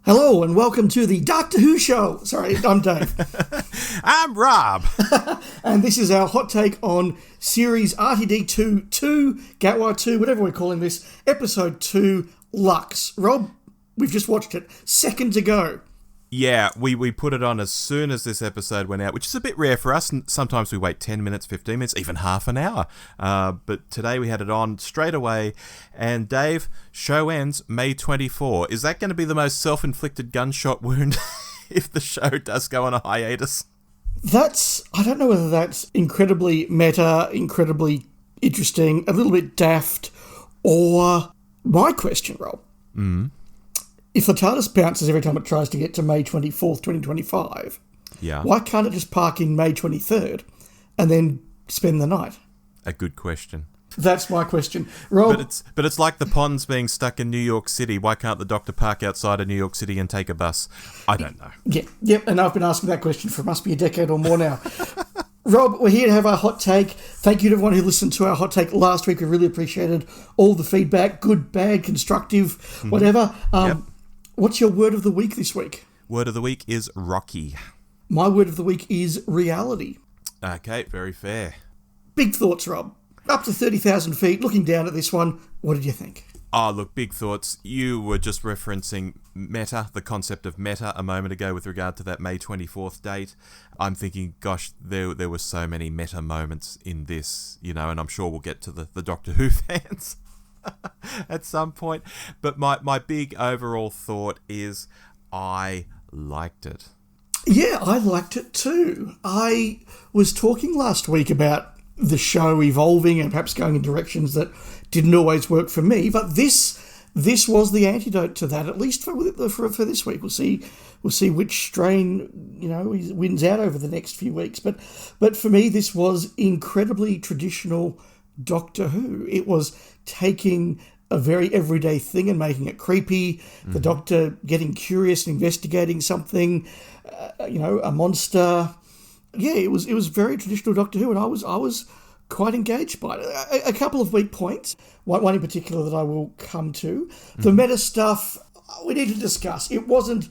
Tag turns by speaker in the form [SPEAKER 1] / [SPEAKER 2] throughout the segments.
[SPEAKER 1] Hello and welcome to the Doctor Who show. Sorry, I'm Dave.
[SPEAKER 2] I'm Rob.
[SPEAKER 1] And this is our hot take on series RTD 2, Gatwa 2, whatever we're calling this, episode 2, Lux. Rob, we've just watched it seconds ago.
[SPEAKER 2] Yeah, we put it on as soon as this episode went out, which is a bit rare for us. Sometimes we wait 10 minutes, 15 minutes, even half an hour. But today we had it on straight away. And Dave, show ends May 24. Is that going to be the most self-inflicted gunshot wound if the show does go on a hiatus?
[SPEAKER 1] I don't know whether that's incredibly meta, incredibly interesting, a little bit daft, or my question, Rob. If the Tardis bounces every time it tries to get to May 24th, 2025, why can't it just park in May 23rd and then spend the night?
[SPEAKER 2] A good question.
[SPEAKER 1] That's my question. Rob,
[SPEAKER 2] But it's like the ponds being stuck in New York City. Why can't the Doctor park outside of New York City and take a bus? I don't know.
[SPEAKER 1] Yep, and I've been asking that question for must be a decade or more now. Rob, we're here to have our hot take. Thank you to everyone who listened to our hot take last week. We really appreciated all the feedback, good, bad, constructive, whatever. What's your word of the week this week?
[SPEAKER 2] Word of the week is Rocky.
[SPEAKER 1] My word of the week is reality.
[SPEAKER 2] Okay, very fair.
[SPEAKER 1] Big thoughts, Rob. Up to 30,000 feet, looking down at this one, what did you think?
[SPEAKER 2] Oh, look, big thoughts. You were just referencing meta, the concept of meta a moment ago with regard to that May 24th date. I'm thinking, gosh, there were so many meta moments in this, and I'm sure we'll get to the Doctor Who fans at some point. But my big overall thought is I liked it. Yeah,
[SPEAKER 1] I liked it too. I was talking last week about the show evolving and perhaps going in directions that didn't always work for me, but this was the antidote to that, at least for this week. We'll see which strain wins out over the next few weeks. But for me, this was incredibly traditional Doctor Who. It was taking a very everyday thing and making it creepy. The Doctor getting curious and investigating something, a monster. Yeah, it was very traditional Doctor Who, and I was quite engaged by it. A couple of weak points, one in particular that I will come to. The meta stuff we need to discuss. It wasn't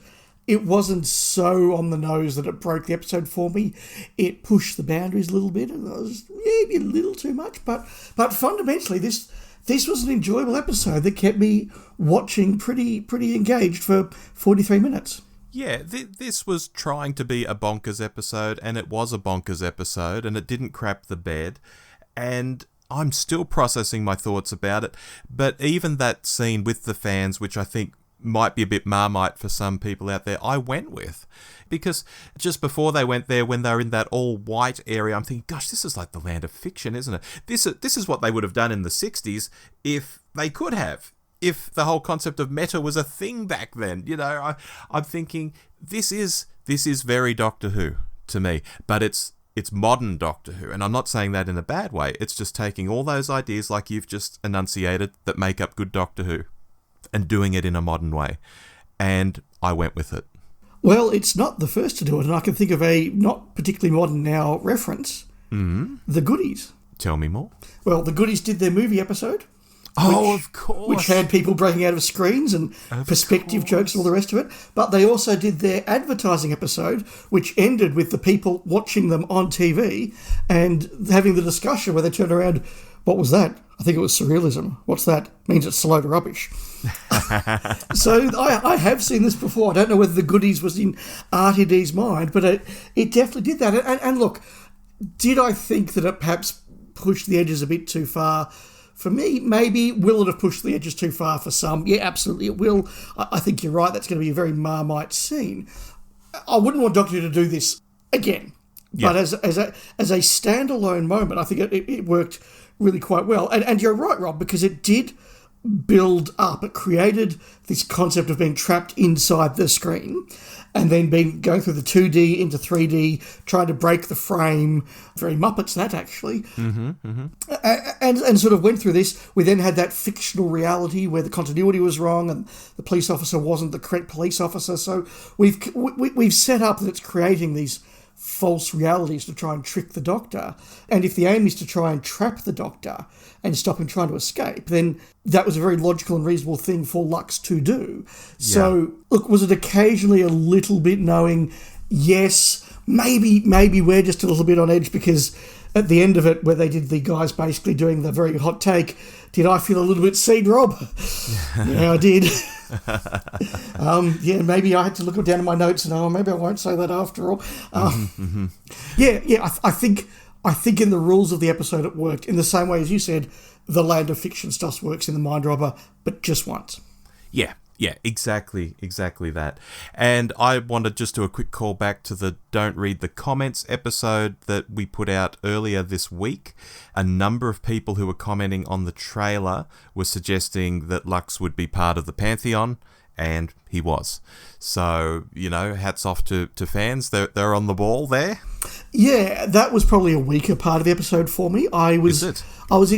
[SPEAKER 1] so on the nose that it broke the episode for me. It pushed the boundaries a little bit, and it was maybe a little too much. But fundamentally, this was an enjoyable episode that kept me watching pretty engaged for 43 minutes.
[SPEAKER 2] Yeah, this was trying to be a bonkers episode, and it was a bonkers episode, and it didn't crap the bed, and I'm still processing my thoughts about it, but even that scene with the fans, which I think might be a bit Marmite for some people out there, I went with. Because just before they went there, when they were in that all-white area, I'm thinking, gosh, this is like the land of fiction, isn't it? This is what they would have done in the 60s if they could have. If the whole concept of meta was a thing back then, I'm thinking this is very Doctor Who to me, but it's modern Doctor Who, and I'm not saying that in a bad way. It's just taking all those ideas like you've just enunciated that make up good Doctor Who and doing it in a modern way, and I went with it.
[SPEAKER 1] Well, it's not the first to do it, and I can think of a not particularly modern now reference. The Goodies.
[SPEAKER 2] Tell me more.
[SPEAKER 1] Well, the Goodies did their movie episode.
[SPEAKER 2] Of course.
[SPEAKER 1] Which had people breaking out of screens and perspective jokes and all the rest of it. But they also did their advertising episode, which ended with the people watching them on TV and having the discussion where they turned around, what was that? I think it was surrealism. What's that? Means it's slow to rubbish. So I have seen this before. I don't know whether the Goodies was in RTD's mind, but it definitely did that. And look, did I think that it perhaps pushed the edges a bit too far? For me, maybe. Will it have pushed the edges too far for some? Yeah, absolutely it will. I think you're right. That's going to be a very Marmite scene. I wouldn't want Doctor Who to do this again. Yeah. But as a standalone moment, I think it worked really quite well. And you're right, Rob, because it did build up. It created this concept of being trapped inside the screen and then going through the 2D into 3D, trying to break the frame. Very Muppets, that, actually. And sort of went through this. We then had that fictional reality where the continuity was wrong and the police officer wasn't the correct police officer. So we've set up that it's creating these false realities to try and trick the Doctor. And if the aim is to try and trap the Doctor and stop him trying to escape, then that was a very logical and reasonable thing for Lux to do. Yeah. So, look, was it occasionally a little bit knowing, yes, maybe we're just a little bit on edge because at the end of it, where they did the guys basically doing the very hot take, did I feel a little bit seed rob? Yeah, I did. Maybe I had to look down at my notes and maybe I won't say that after all. I think in the rules of the episode it worked in the same way as you said. The Land of Fiction stuff works in the Mind Robber, but just once.
[SPEAKER 2] Yeah, exactly that. And I want to just do a quick call back to the Don't Read the Comments episode that we put out earlier this week. A number of people who were commenting on the trailer were suggesting that Lux would be part of the Pantheon, and he was. So, hats off to fans. They're on the ball there. Yeah,
[SPEAKER 1] that was probably a weaker part of the episode for me.
[SPEAKER 2] Is it?
[SPEAKER 1] I was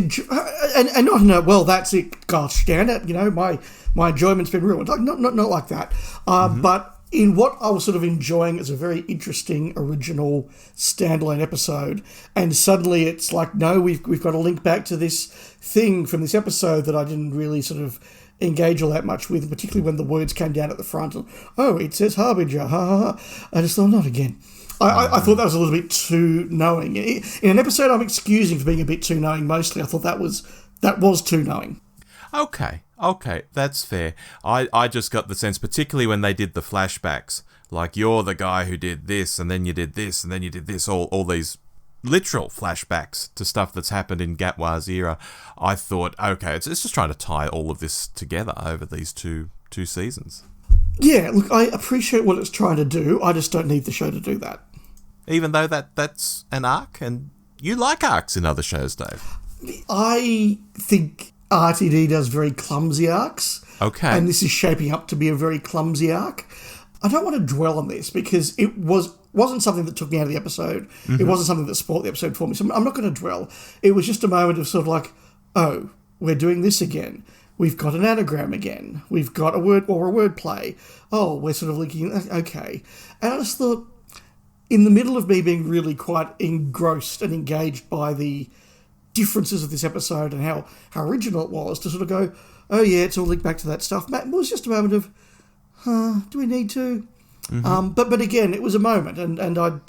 [SPEAKER 1] that's it. Gosh, damn it! My enjoyment's been ruined. Like not like that. But in what I was sort of enjoying as a very interesting original standalone episode, and suddenly it's like, no, we've got to link back to this thing from this episode that I didn't really sort of engage all that much with, particularly when the words came down at the front. And, it says Harbinger. Ha ha ha. I just thought, not again. I thought that was a little bit too knowing. In an episode I'm excusing for being a bit too knowing mostly, I thought that was too knowing.
[SPEAKER 2] Okay, that's fair. I just got the sense, particularly when they did the flashbacks, like you're the guy who did this, and then you did this, and then you did this, all these literal flashbacks to stuff that's happened in Gatwa's era. I thought, okay, it's just trying to tie all of this together over these two seasons.
[SPEAKER 1] Yeah, look, I appreciate what it's trying to do. I just don't need the show to do that.
[SPEAKER 2] Even though that's an arc, and you like arcs in other shows, Dave.
[SPEAKER 1] I think RTD does very clumsy arcs.
[SPEAKER 2] Okay.
[SPEAKER 1] And this is shaping up to be a very clumsy arc. I don't want to dwell on this because it wasn't something that took me out of the episode. Mm-hmm. It wasn't something that spoiled the episode for me. So I'm not going to dwell. It was just a moment of sort of like, oh, we're doing this again. We've got an anagram again. We've got a word or a word play. Oh, we're sort of linking. Okay. And I just thought, in the middle of me being really quite engrossed and engaged by the differences of this episode and how original it was, to sort of go, oh yeah, it's all linked back to that stuff. Matt, it was just a moment of, do we need to? Mm-hmm. But again, it was a moment, and I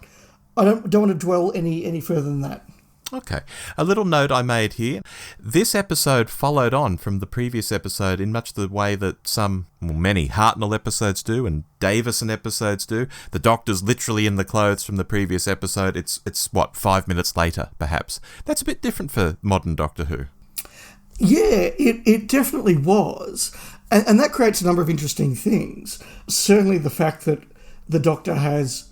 [SPEAKER 1] don't want to dwell any further than that.
[SPEAKER 2] Okay. A little note I made here. This episode followed on from the previous episode in much the way that many Hartnell episodes do and Davison episodes do. The Doctor's literally in the clothes from the previous episode. It's 5 minutes later, perhaps. That's a bit different for modern Doctor Who.
[SPEAKER 1] Yeah, it definitely was. And that creates a number of interesting things. Certainly the fact that the Doctor has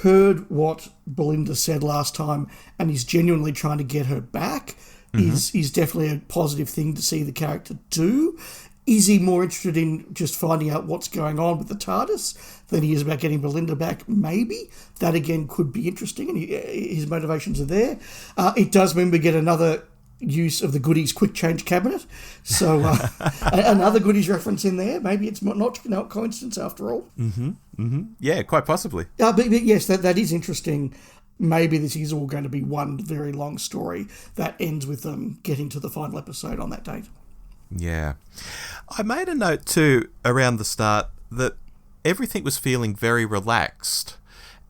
[SPEAKER 1] heard what Belinda said last time and is genuinely trying to get her back is definitely a positive thing to see the character do. Is he more interested in just finding out what's going on with the TARDIS than he is about getting Belinda back? Maybe. That again could be interesting, and his motivations are there. It does mean we get another use of the Goodies quick change cabinet. So another Goodies reference in there. Maybe it's not coincidence after all.
[SPEAKER 2] Mm-hmm. Mm-hmm. Yeah, quite possibly.
[SPEAKER 1] But yes, that is interesting. Maybe this is all going to be one very long story that ends with them getting to the final episode on that date.
[SPEAKER 2] Yeah. I made a note too around the start that everything was feeling very relaxed.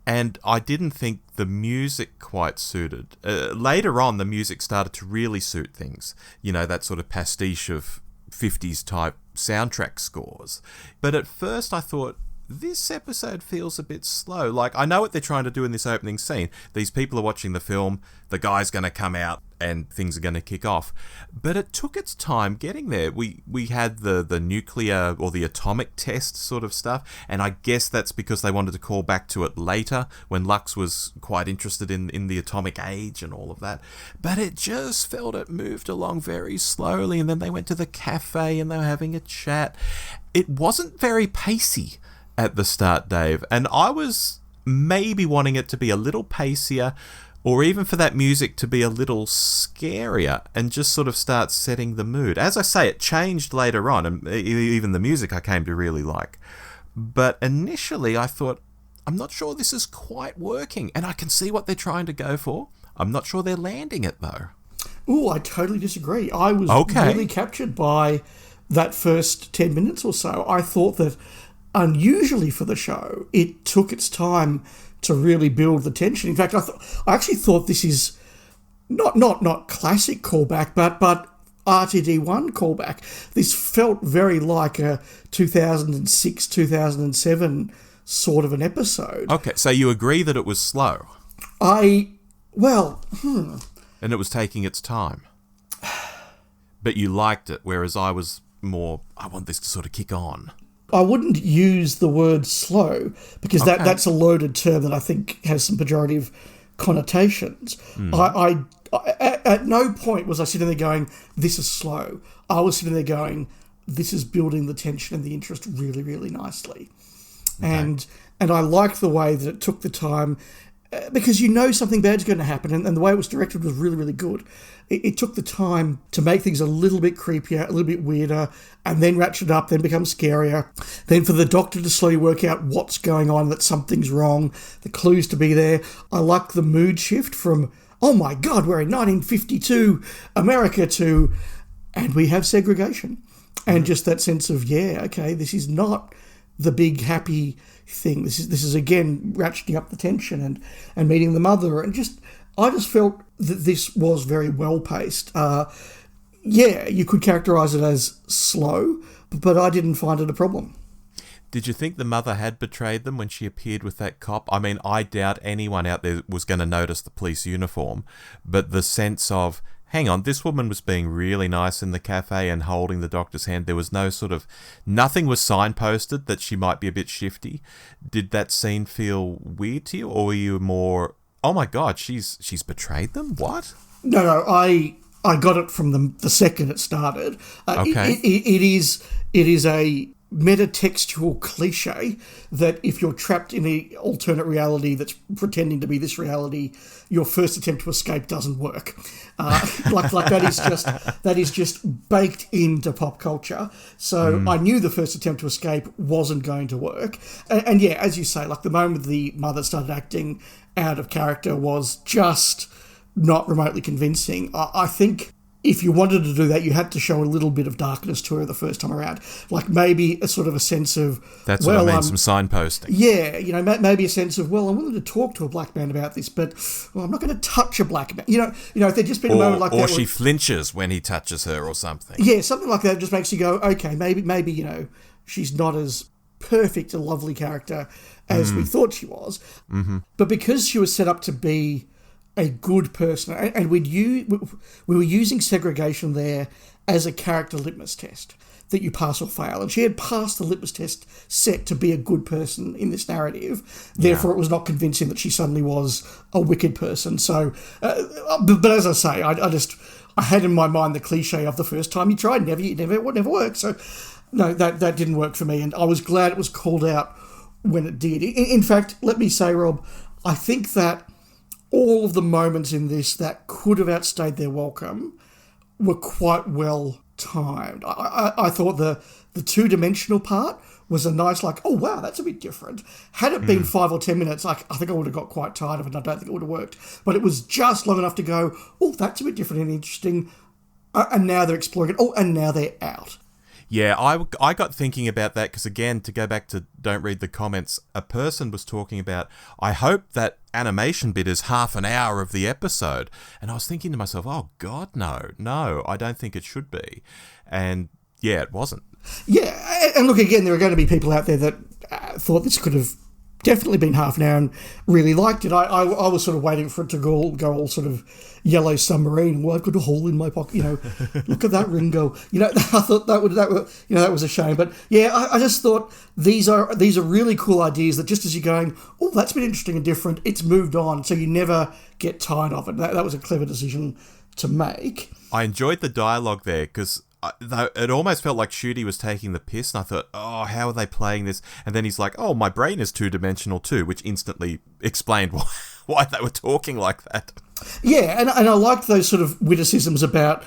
[SPEAKER 2] And I didn't think the music quite suited. Later on, the music started to really suit things. That sort of pastiche of 50s type soundtrack scores. But at first I thought, this episode feels a bit slow. Like, I know what they're trying to do in this opening scene. These people are watching the film, the guy's going to come out, and things are going to kick off. But it took its time getting there. We had the nuclear or the atomic test sort of stuff, and I guess that's because they wanted to call back to it later when Lux was quite interested in the atomic age and all of that. But it just felt it moved along very slowly, and then they went to the cafe and they were having a chat. It wasn't very pacey at the start, Dave, and I was maybe wanting it to be a little pacier, or even for that music to be a little scarier and just sort of start setting the mood. As I say, it changed later on, and even the music I came to really like. But initially I thought, I'm not sure this is quite working. And I can see what they're trying to go for. I'm not sure they're landing it, though.
[SPEAKER 1] Oh, I totally disagree. I was
[SPEAKER 2] Okay.
[SPEAKER 1] really captured by that first 10 minutes or so. I thought that, unusually for the show, it took its time to really build the tension. In fact, I actually thought this is not classic callback, but RTD1 callback. This felt very like a 2006, 2007 sort of an episode.
[SPEAKER 2] Okay, so you agree that it was slow
[SPEAKER 1] And
[SPEAKER 2] and it was taking its time. But you liked it, whereas I was more, I want this to sort of kick on.
[SPEAKER 1] I wouldn't use the word slow because
[SPEAKER 2] Okay.
[SPEAKER 1] that's a loaded term that I think has some pejorative connotations. I at no point was I sitting there going, this is slow. I was sitting there going, this is building the tension and the interest really, really nicely. Okay. And I liked the way that it took the time because you know something bad's going to happen, and the way it was directed was really, really good. It took the time to make things a little bit creepier, a little bit weirder, and then ratchet up, then become scarier. Then for the doctor to slowly work out what's going on, that something's wrong, the clues to be there. I like the mood shift from, oh my God, we're in 1952 America to, and we have segregation. And just that sense of, yeah, okay, this is not the big happy thing. This is again ratcheting up the tension and meeting the mother, and I just felt that this was very well paced. You could characterise it as slow, but I didn't find it a problem.
[SPEAKER 2] Did you think the mother had betrayed them when she appeared with that cop? I mean, I doubt anyone out there was going to notice the police uniform, but the sense of, hang on, this woman was being really nice in the cafe and holding the doctor's hand. There was nothing was signposted that she might be a bit shifty. Did that scene feel weird to you, or were you more, oh my God, she's betrayed them? What?
[SPEAKER 1] No, I got it from the second it started.
[SPEAKER 2] Okay.
[SPEAKER 1] It is a metatextual cliche that if you're trapped in an alternate reality that's pretending to be this reality, your first attempt to escape doesn't work. Like that is just baked into pop culture. So I knew the first attempt to escape wasn't going to work. And yeah, as you say, like the moment the mother started acting out of character was just not remotely convincing. I think if you wanted to do that, you had to show a little bit of darkness to her the first time around. Like maybe a sort of a sense of...
[SPEAKER 2] That's what I mean, some signposting.
[SPEAKER 1] Yeah, maybe a sense of, I'm willing to talk to a black man about this, but I'm not going to touch a black man. If there'd just been a moment like that...
[SPEAKER 2] Or she flinches when he touches her or something.
[SPEAKER 1] Yeah, something like that just makes you go, okay, maybe she's not as perfect a lovely character as we thought she was. Mm-hmm. But because she was set up to be a good person, and we were using segregation there as a character litmus test that you pass or fail, and she had passed the litmus test set to be a good person in this narrative. Therefore, it was not convincing that she suddenly was a wicked person. So, but as I say, I had in my mind the cliche of the first time you tried, it never worked. So, no, that didn't work for me, and I was glad it was called out when it did. In fact, let me say, Rob, I think that all of the moments in this that could have outstayed their welcome were quite well timed. I thought the two-dimensional part was a nice, like, oh, wow, that's a bit different. Had it been 5 or 10 minutes, I think I would have got quite tired of it, and I don't think it would have worked. But it was just long enough to go, oh, that's a bit different and interesting. And now they're exploring it. Oh, and now they're out.
[SPEAKER 2] Yeah, I got thinking about that because, again, to go back to don't read the comments, a person was talking about, I hope that animation bit is half an hour of the episode. And I was thinking to myself, oh, God, no, I don't think it should be. And, yeah, it wasn't.
[SPEAKER 1] Yeah, and look, again, there are going to be people out there that thought this could have definitely been half an hour and really liked it. I was sort of waiting for it to go all sort of yellow submarine. Well, I've got a hole in my pocket. Look at that Ringo. I thought that was a shame. But yeah, I just thought these are really cool ideas that just as you're going, oh, that's been interesting and different, it's moved on, so you never get tired of it. That was a clever decision to make.
[SPEAKER 2] I enjoyed the dialogue there because it almost felt like Shooty was taking the piss, and I thought, oh, how are they playing this? And then he's like, oh, my brain is two-dimensional too, which instantly explained why they were talking like that. Yeah,
[SPEAKER 1] and I liked those sort of witticisms about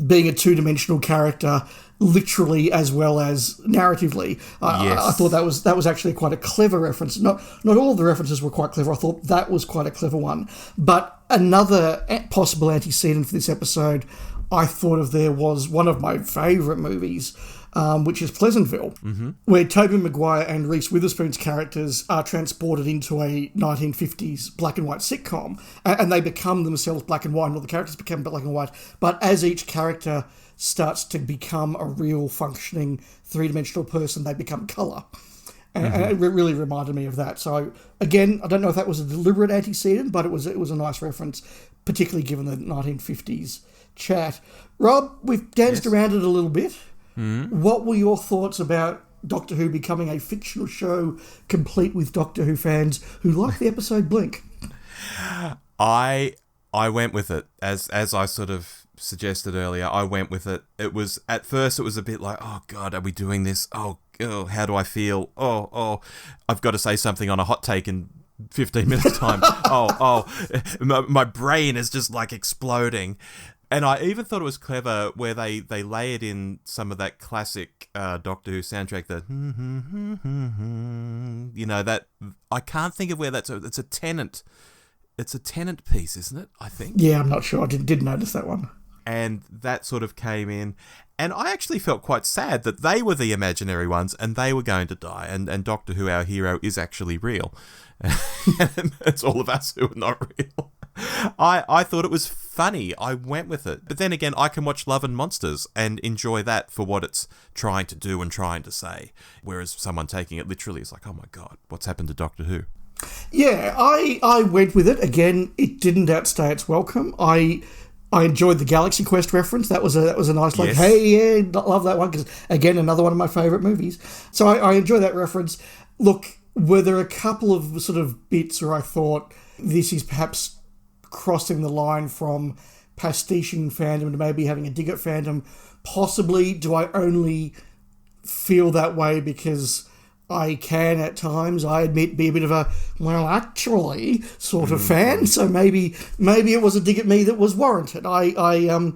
[SPEAKER 1] being a two-dimensional character literally as well as narratively. I thought that was actually quite a clever reference. Not all of the references were quite clever. I thought that was quite a clever one. But another possible antecedent for this episode I thought of there was one of my favourite movies, which is Pleasantville, where Tobey Maguire and Reese Witherspoon's characters are transported into a 1950s black and white sitcom, and they become themselves black and white, or the characters become black and white, but as each character starts to become a real functioning three-dimensional person, they become colour. And it really reminded me of that. So, again, I don't know if that was a deliberate antecedent, but it was a nice reference, particularly given the 1950s chat. Rob, we've danced around it a little bit. What were your thoughts about Doctor Who becoming a fictional show complete with Doctor Who fans who like the episode Blink?
[SPEAKER 2] I went with it, as I sort of suggested earlier. I went with it. It was, at first it was a bit like, oh God, are we doing this? Oh, how do I feel? Oh, I've got to say something on a hot take in 15 minutes time. My brain is just like exploding. And I even thought it was clever where they layered in some of that classic Doctor Who soundtrack, that I can't think of where it's a Tennant. It's a Tennant piece, isn't it? I think.
[SPEAKER 1] Yeah, I'm not sure. I did notice that one.
[SPEAKER 2] And that sort of came in. And I actually felt quite sad that they were the imaginary ones and they were going to die. And Doctor Who, our hero, is actually real. And it's all of us who are not real. I thought it was funny. I went with it. But then again, I can watch Love and Monsters and enjoy that for what it's trying to do and trying to say. Whereas someone taking it literally is like, oh my God, what's happened to Doctor Who?
[SPEAKER 1] Yeah, I went with it. Again, it didn't outstay its welcome. I enjoyed the Galaxy Quest reference. That was a nice, like, hey, yeah, love that one, because, again, another one of my favourite movies. So I enjoy that reference. Look, were there a couple of sort of bits where I thought this is perhaps crossing the line from pastiching fandom to maybe having a dig at fandom? Possibly. Do I only feel that way because I can at times, I admit, be a bit of a, well, actually sort of fan. So maybe it was a dig at me that was warranted. I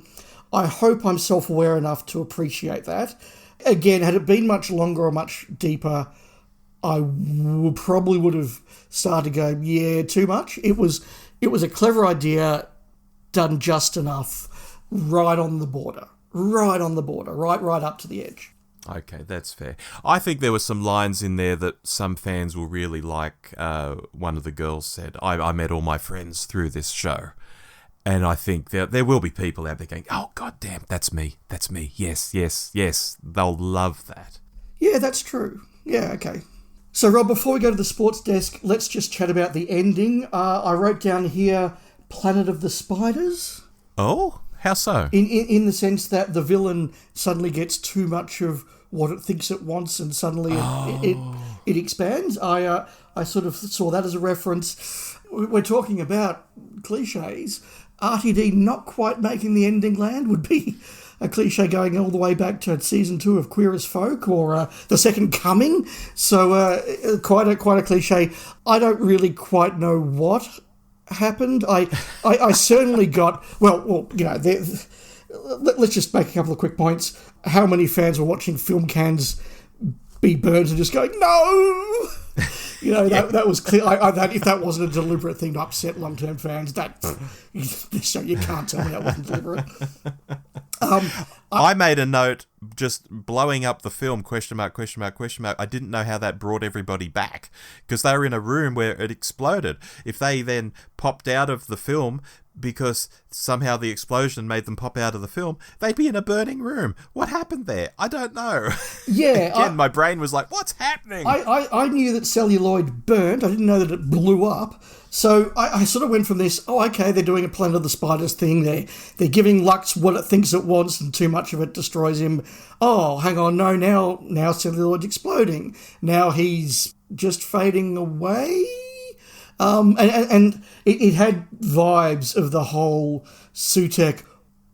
[SPEAKER 1] hope I'm self-aware enough to appreciate that. Again, had it been much longer or much deeper, I probably would have started to go, yeah, too much. It was a clever idea done just enough, right on the border, right up to the edge.
[SPEAKER 2] Okay, that's fair. I think there were some lines in there that some fans will really like. One of the girls said, I met all my friends through this show. And I think there will be people out there going, oh, goddamn, that's me. Yes. They'll love that.
[SPEAKER 1] Yeah, that's true. Yeah, okay. So, Rob, before we go to the sports desk, let's just chat about the ending. I wrote down here, Planet of the Spiders.
[SPEAKER 2] Oh, how so?
[SPEAKER 1] In the sense that the villain suddenly gets too much of what it thinks it wants, and suddenly it expands. I sort of saw that as a reference. We're talking about cliches. RTD not quite making the ending land would be a cliche going all the way back to season 2 of Queer as Folk, or The Second Coming. So quite a cliche. I don't really quite know what happened. I certainly got, well, you know, let's just make a couple of quick points. How many fans were watching film cans be burned and just going, no! You know, that was clear. If that wasn't a deliberate thing to upset long-term fans, so you can't tell me that wasn't deliberate.
[SPEAKER 2] I made a note just blowing up the film, question mark. I didn't know how that brought everybody back, because they were in a room where it exploded. If they then popped out of the film because somehow the explosion made them pop out of the film, they'd be in a burning room. What happened there? I don't know.
[SPEAKER 1] Yeah.
[SPEAKER 2] Again, my brain was like, what's happening?
[SPEAKER 1] I knew that Celluloid burnt. I didn't know that it blew up. So I sort of went from this, okay, they're doing a Planet of the Spiders thing. They're giving Lux what it thinks it wants, and too much of it destroys him. Oh, hang on, no, now Celluloid's exploding. Now he's just fading away. And it had vibes of the whole Sutek,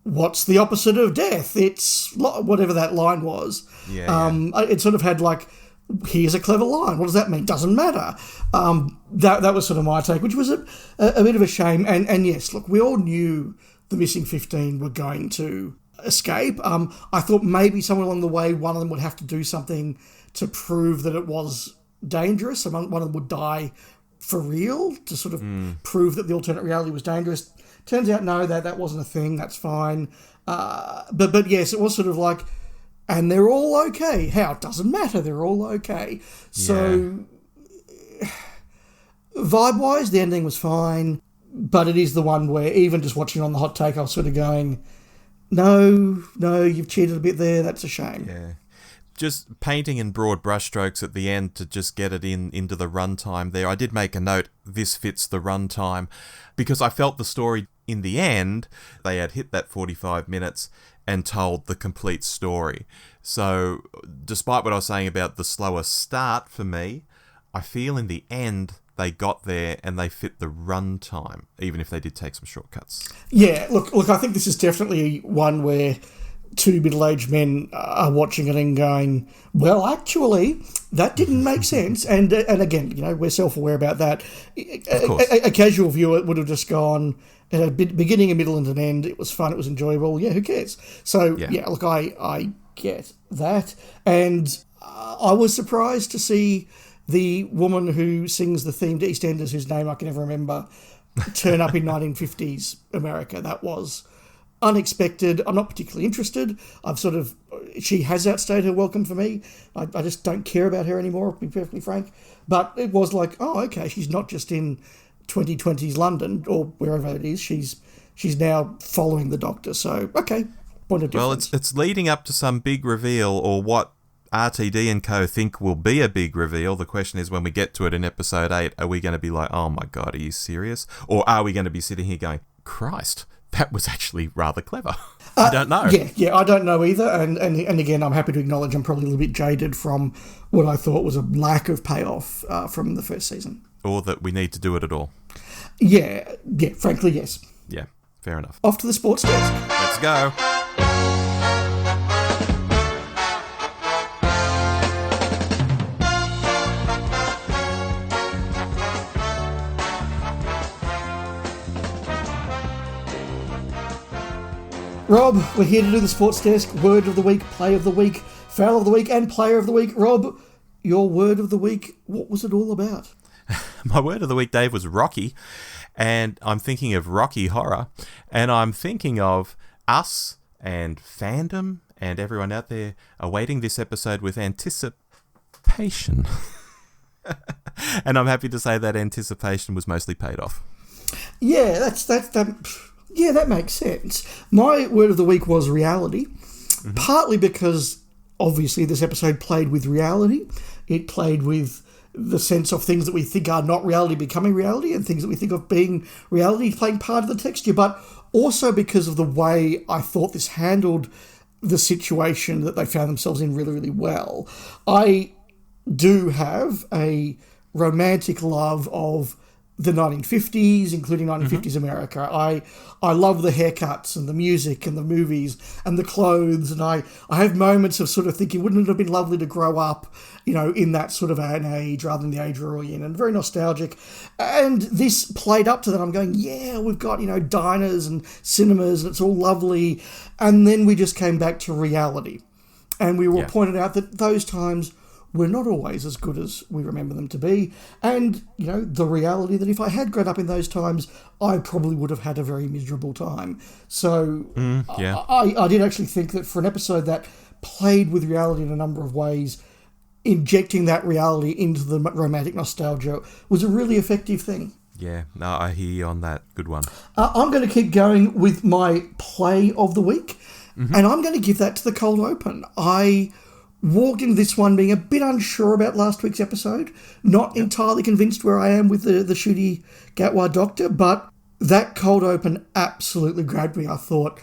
[SPEAKER 1] what's the opposite of death? It's whatever that line was.
[SPEAKER 2] Yeah.
[SPEAKER 1] It sort of had like, here's a clever line. What does that mean? Doesn't matter. That was sort of my take, which was a bit of a shame. And yes, look, we all knew the Missing 15 were going to escape. I thought maybe somewhere along the way one of them would have to do something to prove that it was dangerous. One of them would die for real to sort of prove that the alternate reality was dangerous. Turns out, no, that wasn't a thing. That's fine. But yes, it was sort of like, and they're all okay. How? It doesn't matter. They're all okay. So, vibe-wise, the ending was fine. But it is the one where, even just watching it on the hot take, I was sort of going, no, you've cheated a bit there. That's a shame.
[SPEAKER 2] Yeah. Just painting in broad brushstrokes at the end to just get it into the runtime there. I did make a note, this fits the runtime, because I felt the story in the end, they had hit that 45 minutes and told the complete story. So despite what I was saying about the slower start for me, I feel in the end they got there and they fit the runtime, even if they did take some shortcuts.
[SPEAKER 1] Yeah, look, I think this is definitely one where two middle-aged men are watching it and going, well, actually, that didn't make sense. And again, we're self-aware about that. A casual viewer would have just gone, at a beginning, a middle, and an end. It was fun. It was enjoyable. Yeah, who cares? So, look, I get that. And I was surprised to see the woman who sings the theme to EastEnders, whose name I can never remember, turn up in 1950s America. That was unexpected. I'm not particularly interested. She has outstayed her welcome for me. I just don't care about her anymore, to be perfectly frank. But it was like, oh, okay, she's not just in 2020's London or wherever it is. She's now following the Doctor. So, okay, point of difference.
[SPEAKER 2] Well, it's leading up to some big reveal, or what RTD and co think will be a big reveal. The question is, when we get to it in episode 8, are we going to be like, oh my God, are you serious? Or are we going to be sitting here going, Christ, that was actually rather clever? I don't know.
[SPEAKER 1] Yeah, I don't know either. And again, I'm happy to acknowledge I'm probably a little bit jaded from what I thought was a lack of payoff from the first season.
[SPEAKER 2] Or that we need to do it at all.
[SPEAKER 1] Yeah, frankly, yes.
[SPEAKER 2] Yeah, fair enough.
[SPEAKER 1] Off to the sports desk.
[SPEAKER 2] Let's go.
[SPEAKER 1] Rob, we're here to do the sports desk. Word of the week, play of the week, foul of the week, and player of the week. Rob, your word of the week, what was it all about?
[SPEAKER 2] My word of the week, Dave, was Rocky. And I'm thinking of Rocky Horror. And I'm thinking of us and fandom and everyone out there awaiting this episode with anticipation. And I'm happy to say that anticipation was mostly paid off.
[SPEAKER 1] Yeah, that makes sense. My word of the week was reality, partly because obviously this episode played with reality. It played with the sense of things that we think are not reality becoming reality and things that we think of being reality playing part of the texture, but also because of the way I thought this handled the situation that they found themselves in really, really well. I do have a romantic love of the 1950s, including 1950s America. I love the haircuts and the music and the movies and the clothes, and I have moments of sort of thinking, wouldn't it have been lovely to grow up, in that sort of an age rather than the age we're already in, and very nostalgic. And this played up to that. I'm going, yeah, we've got, diners and cinemas, and it's all lovely. And then we just came back to reality. And we were pointed out that those times were not always as good as we remember them to be. And, the reality that if I had grown up in those times, I probably would have had a very miserable time. So I did actually think that for an episode that played with reality in a number of ways, injecting that reality into the romantic nostalgia was a really effective thing.
[SPEAKER 2] Yeah, no, I hear you on that. Good one.
[SPEAKER 1] I'm going to keep going with my play of the week, and I'm going to give that to the cold open. I walked into this one being a bit unsure about last week's episode, not entirely convinced where I am with the shooty Gatwa Doctor, but that cold open absolutely grabbed me. I thought,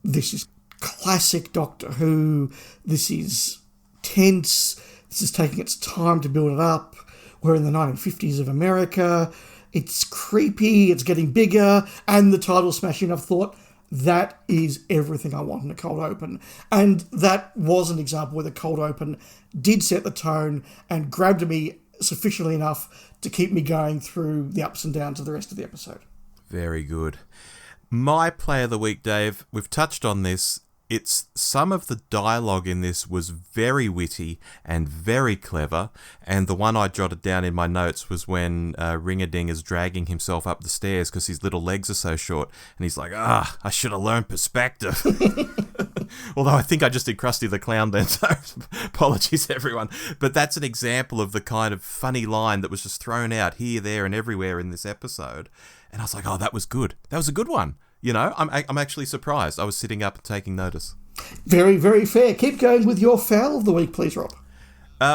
[SPEAKER 1] this is classic Doctor Who. This is tense. This is taking its time to build it up. We're in the 1950s of America. It's creepy. It's getting bigger. And the title smashing. I've thought, that is everything I want in a cold open. And that was an example where the cold open did set the tone and grabbed me sufficiently enough to keep me going through the ups and downs of the rest of the episode.
[SPEAKER 2] Very good. My play of the week, Dave, we've touched on this. it's some of the dialogue in this was very witty and very clever, and the one I jotted down in my notes was when Ring-a-Ding is dragging himself up the stairs because his little legs are so short, and he's like, I should have learned perspective. Although I think I just did Krusty the Clown then, so apologies everyone. But that's an example of the kind of funny line that was just thrown out here, there, and everywhere in this episode. And I was like, that was good. That was a good one. You know, I'm actually surprised. I was sitting up and taking notice.
[SPEAKER 1] Very, very fair. Keep going with your foul of the week, please, Rob.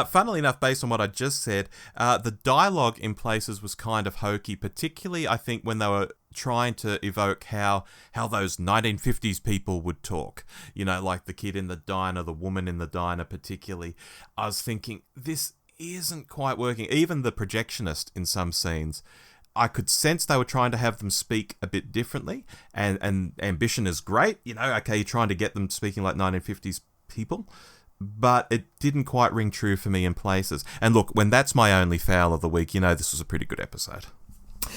[SPEAKER 2] Funnily enough, based on what I just said, the dialogue in places was kind of hokey, particularly, I think, when they were trying to evoke how those 1950s people would talk. You know, like the kid in the diner, the woman in the diner particularly. I was thinking, this isn't quite working. Even the projectionist in some scenes, I could sense they were trying to have them speak a bit differently, and ambition is great. You know, okay, you're trying to get them speaking like 1950s people, but it didn't quite ring true for me in places. And look, when that's my only foul of the week, you know this was a pretty good episode.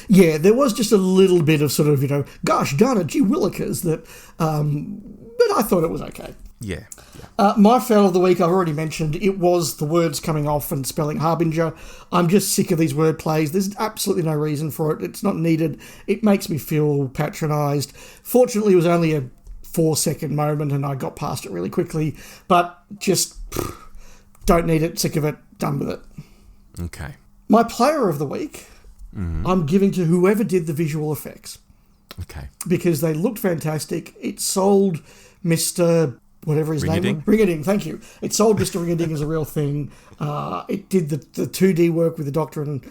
[SPEAKER 1] Yeah, there was just a little bit of sort of, you know, gosh darn it, gee willikers, that, but I thought it was okay.
[SPEAKER 2] Yeah.
[SPEAKER 1] My foul of the week, I've already mentioned, it was the words coming off and spelling Harbinger. I'm just sick of these word plays. There's absolutely no reason for it. It's not needed. It makes me feel patronised. Fortunately, it was only a 4-second moment and I got past it really quickly, but just don't need it, sick of it, done with it.
[SPEAKER 2] Okay.
[SPEAKER 1] My player of the week, I'm giving to whoever did the visual effects.
[SPEAKER 2] Okay.
[SPEAKER 1] Because they looked fantastic. It sold Mr. whatever his name was. Ring-a-Ding, thank you. It sold Mr. Ring-a-Ding as a real thing. It did the 2D work with the Doctor and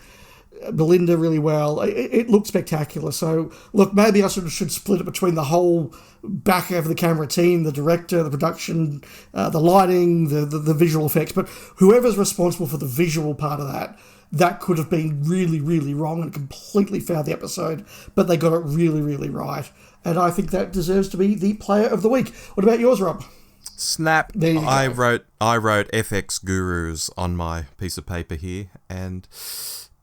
[SPEAKER 1] Belinda really well. It looked spectacular. So, look, maybe I sort of should split it between the whole back of the camera team, the director, the production, the lighting, the visual effects. But whoever's responsible for the visual part of that could have been really, really wrong and completely fouled the episode. But they got it really, really right. And I think that deserves to be the player of the week. What about yours, Rob?
[SPEAKER 2] Snap. I wrote FX Gurus on my piece of paper here, and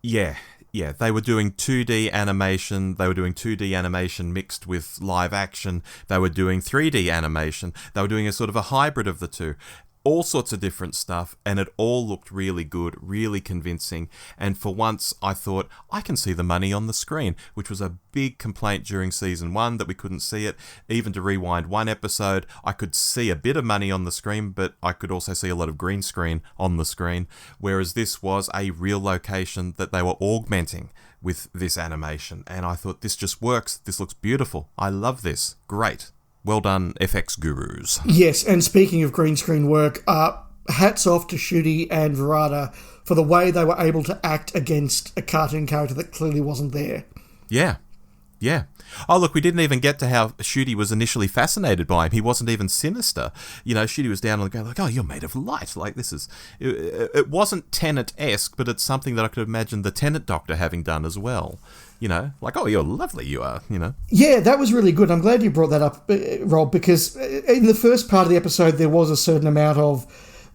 [SPEAKER 2] yeah, they were doing 2D animation. They were doing 2D animation mixed with live action. They were doing 3D animation. They were doing a sort of a hybrid of the two. All sorts of different stuff, and it all looked really good, really convincing. And for once, I thought, I can see the money on the screen, which was a big complaint during season 1 that we couldn't see it. Even to rewind one episode, I could see a bit of money on the screen, but I could also see a lot of green screen on the screen, whereas this was a real location that they were augmenting with this animation. And I thought, this just works. This looks beautiful. I love this. Great. Well done, FX Gurus.
[SPEAKER 1] Yes, and speaking of green screen work, hats off to Shooty and Verada for the way they were able to act against a cartoon character that clearly wasn't there.
[SPEAKER 2] Yeah. Oh, look, we didn't even get to how Shooty was initially fascinated by him. He wasn't even sinister. You know, Shooty was down on the ground like, oh, you're made of light. Like, this is... It wasn't Tennant-esque, but it's something that I could imagine the Tennant Doctor having done as well. You know, like, oh, you're lovely, you are, you know.
[SPEAKER 1] Yeah, that was really good. I'm glad you brought that up, Rob, because in the first part of the episode, there was a certain amount of,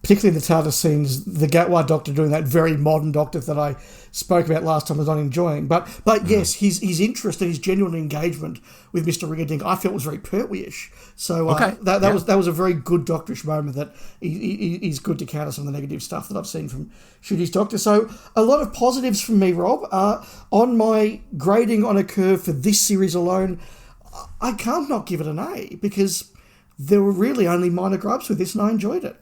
[SPEAKER 1] particularly in the Tardis scenes, the Gatwa Doctor doing that very modern Doctor that I spoke about last time I was not enjoying. But yes, his interest and his genuine engagement with Mr. Ring-a-Ding, I felt was very Pertwee-ish. So that was a very good Doctorish moment that he's good to counter some of the negative stuff that I've seen from Shooty's Doctor. So a lot of positives from me, Rob. On my grading on a curve for this series alone, I can't not give it an A because there were really only minor gripes with this and I enjoyed it.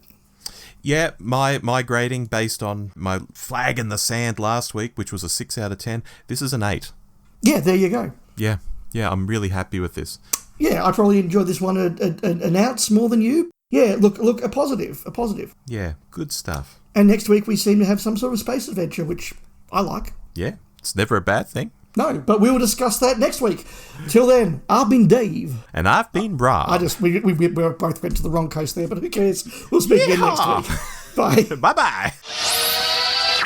[SPEAKER 2] Yeah, my grading based on my flag in the sand last week, which was a 6 out of 10, this is an 8.
[SPEAKER 1] Yeah, there you go.
[SPEAKER 2] Yeah, I'm really happy with this.
[SPEAKER 1] Yeah, I probably enjoyed this one an ounce more than you. Yeah, look, a positive.
[SPEAKER 2] Yeah, good stuff.
[SPEAKER 1] And next week we seem to have some sort of space adventure, which I like.
[SPEAKER 2] Yeah, it's never a bad thing.
[SPEAKER 1] No, but we will discuss that next week. Till then, I've been Dave.
[SPEAKER 2] And I've been Rob.
[SPEAKER 1] We both went to the wrong coast there, but who cares? We'll speak again next week. Bye.
[SPEAKER 2] Bye-bye.